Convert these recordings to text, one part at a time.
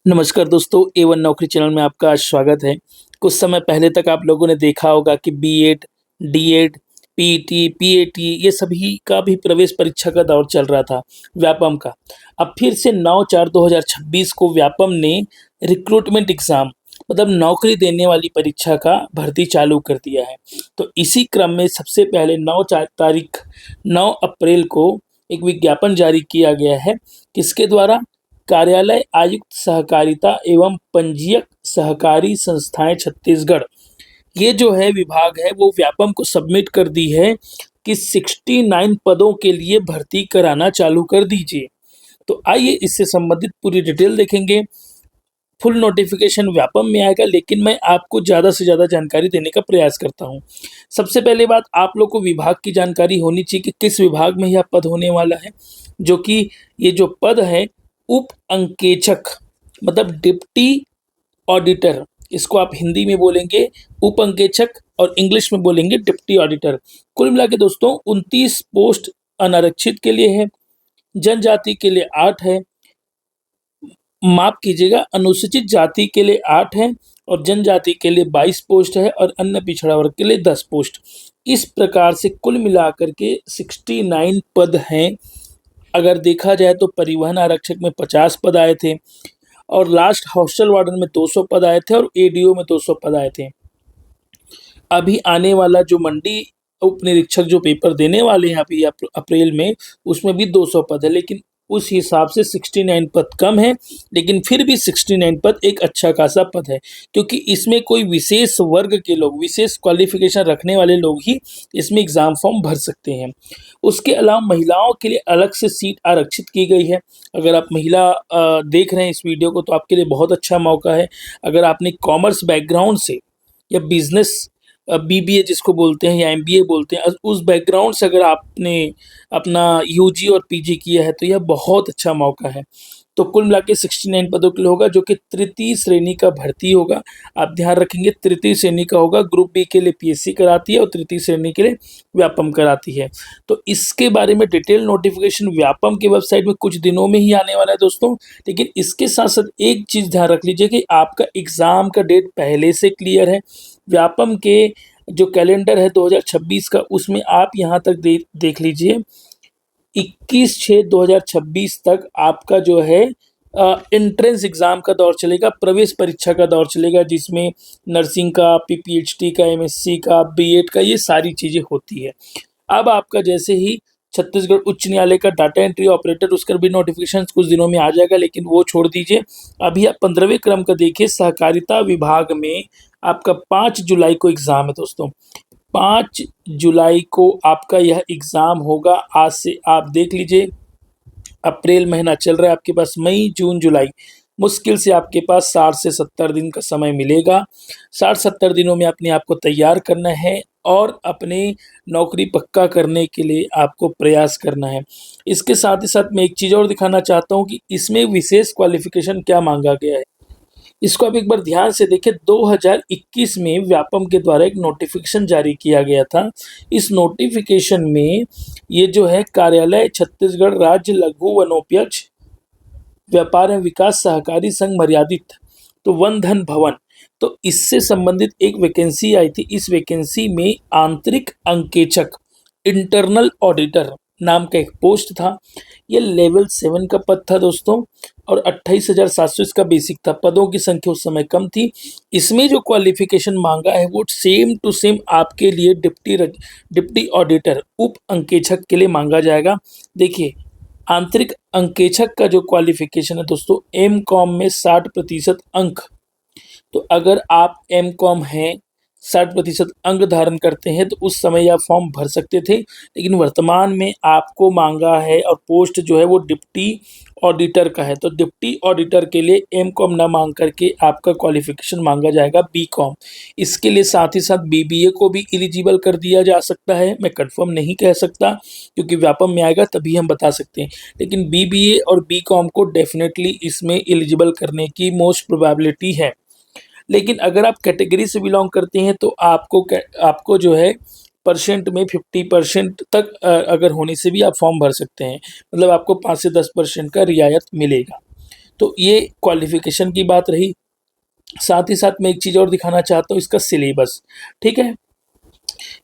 नमस्कार दोस्तों, A1 नौकरी चैनल में आपका स्वागत है। कुछ समय पहले तक आप लोगों ने देखा होगा कि बीएड, डीएड, पीईटी, पीएटी ये सभी का भी प्रवेश परीक्षा का दौर चल रहा था, व्यापम का। अब फिर से 9/4/2026 को व्यापम ने रिक्रूटमेंट एग्ज़ाम मतलब नौकरी देने वाली परीक्षा का भर्ती चालू कर दिया है। तो इसी क्रम में सबसे पहले 9 अप्रैल को एक विज्ञापन जारी किया गया है, किसके द्वारा? कार्यालय आयुक्त सहकारिता एवं पंजीयक सहकारी संस्थाएं छत्तीसगढ़, ये जो है विभाग है वो व्यापम को सबमिट कर दी है कि 69 पदों के लिए भर्ती कराना चालू कर दीजिए। तो आइए इससे संबंधित पूरी डिटेल देखेंगे। फुल नोटिफिकेशन व्यापम में आएगा, लेकिन मैं आपको ज़्यादा से ज़्यादा जानकारी देने का प्रयास करता हूँ। सबसे पहले बात, आप लोग को विभाग की जानकारी होनी चाहिए कि किस विभाग में यह पद होने वाला है, जो कि ये जो पद है उप अंकेक्षक मतलब डिप्टी ऑडिटर, इसको आप हिंदी में बोलेंगे उप अंकेक्षक और इंग्लिश में बोलेंगे डिप्टी ऑडिटर। कुल मिला के दोस्तों 29 पोस्ट अनारक्षित के लिए है, जनजाति के लिए 8 है, माफ कीजिएगा अनुसूचित जाति के लिए 8 है और जनजाति के लिए 22 पोस्ट है और अन्य पिछड़ा वर्ग के लिए 10 पोस्ट। इस प्रकार से कुल मिलाकर के 69 पद हैं। अगर देखा जाए तो परिवहन आरक्षक में 50 पद आए थे और लास्ट हॉस्टल वार्डन में 200 पद आए थे और एडीओ में 200 पद आए थे। अभी आने वाला जो मंडी उप निरीक्षक जो पेपर देने वाले हैं अभी अप्रैल में, उसमें भी 200 पद है, लेकिन उस हिसाब से 69 पद कम है, लेकिन फिर भी 69 पद एक अच्छा खासा पद है, क्योंकि इसमें कोई विशेष वर्ग के लोग, विशेष क्वालिफिकेशन रखने वाले लोग ही इसमें एग्ज़ाम फॉर्म भर सकते हैं। उसके अलावा महिलाओं के लिए अलग से सीट आरक्षित की गई है। अगर आप महिला देख रहे हैं इस वीडियो को तो आपके लिए बहुत अच्छा मौका है। अगर आपने कॉमर्स बैकग्राउंड से या बिजनेस बीबीए जिसको बोलते हैं या एमबीए बोलते हैं, उस बैकग्राउंड से अगर आपने अपना यूजी और पीजी किया है तो यह बहुत अच्छा मौका है। तो कुल मिला के 69 पदों के लिए होगा, जो कि तृतीय श्रेणी का भर्ती होगा। आप ध्यान रखेंगे तृतीय श्रेणी का होगा। ग्रुप बी के लिए पीएससी कराती है और तृतीय श्रेणी के लिए व्यापम कराती है। तो इसके बारे में डिटेल नोटिफिकेशन व्यापम की वेबसाइट में कुछ दिनों में ही आने वाला है दोस्तों। लेकिन इसके साथ साथ एक चीज़ ध्यान रख लीजिए कि आपका एग्ज़ाम का डेट पहले से क्लियर है। व्यापम के जो कैलेंडर है 2026 का, उसमें आप यहाँ तक देख लीजिए 21/6/2026 तक आपका जो है एंट्रेंस एग्ज़ाम का दौर चलेगा, प्रवेश परीक्षा का दौर चलेगा, जिसमें नर्सिंग का, पीपीएचडी का, एमएससी का, बीएड का, ये सारी चीज़ें होती है। अब आपका जैसे ही छत्तीसगढ़ उच्च न्यायालय का डाटा एंट्री ऑपरेटर, उसका भी नोटिफिकेशन कुछ दिनों में आ जाएगा, लेकिन वो छोड़ दीजिए। अभी आप 15वें क्रम का देखिए, सहकारिता विभाग में आपका 5 जुलाई को एग्ज़ाम है दोस्तों। 5 जुलाई को आपका यह एग्ज़ाम होगा। आज से आप देख लीजिए, अप्रैल महीना चल रहा है, आपके पास मई, जून, जुलाई, मुश्किल से आपके पास 60 से 70 दिन का समय मिलेगा। 60-70 दिनों में अपने आप को तैयार करना है और अपने नौकरी पक्का करने के लिए आपको प्रयास करना है। इसके साथ ही साथ मैं एक चीज़ और दिखाना चाहता हूँ कि इसमें विशेष क्वालिफ़िकेशन क्या माँगा गया है। इसको आप एक बार ध्यान से देखें। 2021 में व्यापम के द्वारा एक नोटिफिकेशन जारी किया गया था। इस नोटिफिकेशन में ये जो है कार्यालय छत्तीसगढ़ राज्य लघु वनोपज व्यापार एवं विकास सहकारी संघ मर्यादित, तो वन धन भवन, तो इससे संबंधित एक वैकेंसी आई थी। इस वैकेंसी में आंतरिक अंकेक्षक इंटरनल ऑडिटर नाम का एक पोस्ट था। ये लेवल 7 का पद था दोस्तों और 28,700 इसका बेसिक था। पदों की संख्या उस समय कम थी। इसमें जो क्वालिफिकेशन मांगा है वो सेम टू सेम आपके लिए डिप्टी ऑडिटर उप अंकेक्षक के लिए मांगा जाएगा। देखिए, आंतरिक अंकेक्षक का जो क्वालिफिकेशन है दोस्तों, एम कॉम में 60% अंक। तो अगर आप एम कॉम हैं, 60% अंक धारण करते हैं, तो उस समय आप फॉर्म भर सकते थे। लेकिन वर्तमान में आपको मांगा है और पोस्ट जो है वो डिप्टी ऑडिटर का है। तो डिप्टी ऑडिटर के लिए एम कॉम ना मांग करके आपका क्वालिफिकेशन मांगा जाएगा बी कॉम। इसके लिए साथ ही साथ बीबीए को भी एलिजिबल कर दिया जा सकता है। मैं कंफर्म नहीं कह सकता, क्योंकि व्यापम में आएगा तभी हम बता सकते हैं। लेकिन बीबीए और बी कॉम को डेफिनेटली इसमें एलिजिबल करने की मोस्ट प्रोबेबिलिटी है। लेकिन अगर आप कैटेगरी से बिलोंग करते हैं तो आपको जो है परसेंट में 50% तक अगर होने से भी आप फॉर्म भर सकते हैं। मतलब आपको 5 से 10% का रियायत मिलेगा। तो ये क्वालिफ़िकेशन की बात रही। साथ ही साथ मैं एक चीज़ और दिखाना चाहता हूँ, इसका सिलेबस, ठीक है?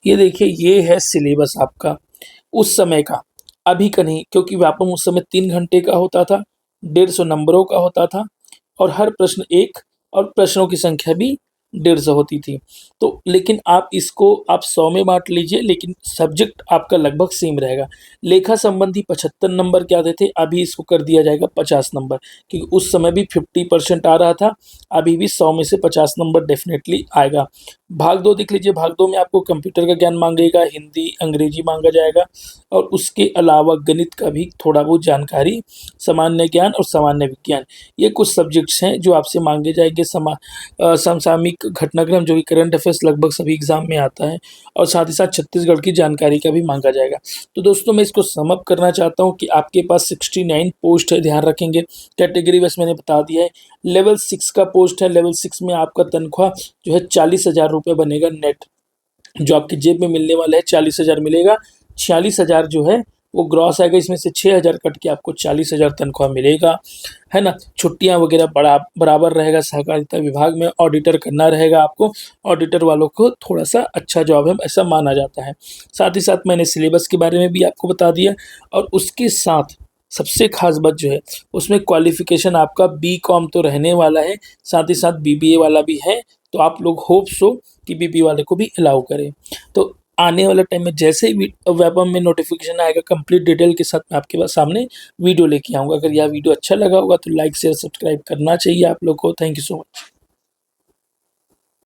ये देखिए, ये है सिलेबस आपका उस समय का, अभी का नहीं, क्योंकि व्यापम उस समय 3 घंटे का होता था, 150 नंबरों का होता था और हर प्रश्न 1 और प्रश्नों की संख्या भी 150 होती थी। तो लेकिन आप इसको आप 100 में बाँट लीजिए, लेकिन सब्जेक्ट आपका लगभग सेम रहेगा। लेखा संबंधी 75 नंबर के आते थे, अभी इसको कर दिया जाएगा 50 नंबर, क्योंकि उस समय भी 50% आ रहा था, अभी भी 100 में से 50 नंबर डेफ़िनेटली आएगा। भाग 2 देख लीजिए, भाग 2 में आपको कंप्यूटर का ज्ञान माँगेगा, हिंदी, अंग्रेजी माँगा जाएगा और उसके अलावा गणित का भी थोड़ा बहुत जानकारी, सामान्य ज्ञान और सामान्य विज्ञान। ये कुछ सब्जेक्ट्स हैं जो आपसे माँगे जाएँगे। समसामयिक घटनाक्रम जो कि करंट अफ़ेयर्स लगभग सभी एग्ज़ाम में आता है और साथ ही साथ छत्तीसगढ़ की जानकारी का भी माँगा जाएगा। तो दोस्तों, मैं इसको सम अप करना चाहता हूँ कि आपके पास 69 पोस्ट है, ध्यान रखेंगे। कैटेगरी वाइज़ मैंने बता दिया है। लेवल 6 का पोस्ट है, लेवल 6 में आपका तनख्वाह जो है 40,000 रुपए बनेगा नेट। जो आपकी जेब में मिलने वाला है 40,000 मिलेगा। 46,000 जो है वो ग्रॉस आएगा, इसमें से 6,000 कट के आपको 40,000 तनख्वाह मिलेगा, है ना? छुट्टियाँ वगैरह बराबर रहेगा, सहकारिता विभाग में ऑडिटर करना रहेगा आपको। ऑडिटर वालों को थोड़ा-सा अच्छा जॉब है, ऐसा माना जाता है। साथ ही साथ मैंने सिलेबस के बारे में भी आपको बता दिया और उसके साथ सबसे ख़ास बात जो है, उसमें क्वालिफ़िकेशन आपका बीकॉम तो रहने वाला है, साथ ही साथ बीबीए वाला भी है, तो आप लोग होप सो कि बीबीए वाले को भी अलाउ करें। तो आने वाले टाइम में जैसे ही व्यापम में नोटिफ़िकेशन आएगा, कंप्लीट डिटेल के साथ मैं आपके पास सामने वीडियो लेके आऊँगा। अगर यह वीडियो अच्छा लगा होगा तो लाइक, शेयर, सब्सक्राइब करना चाहिए आप लोग को। Thank you so much.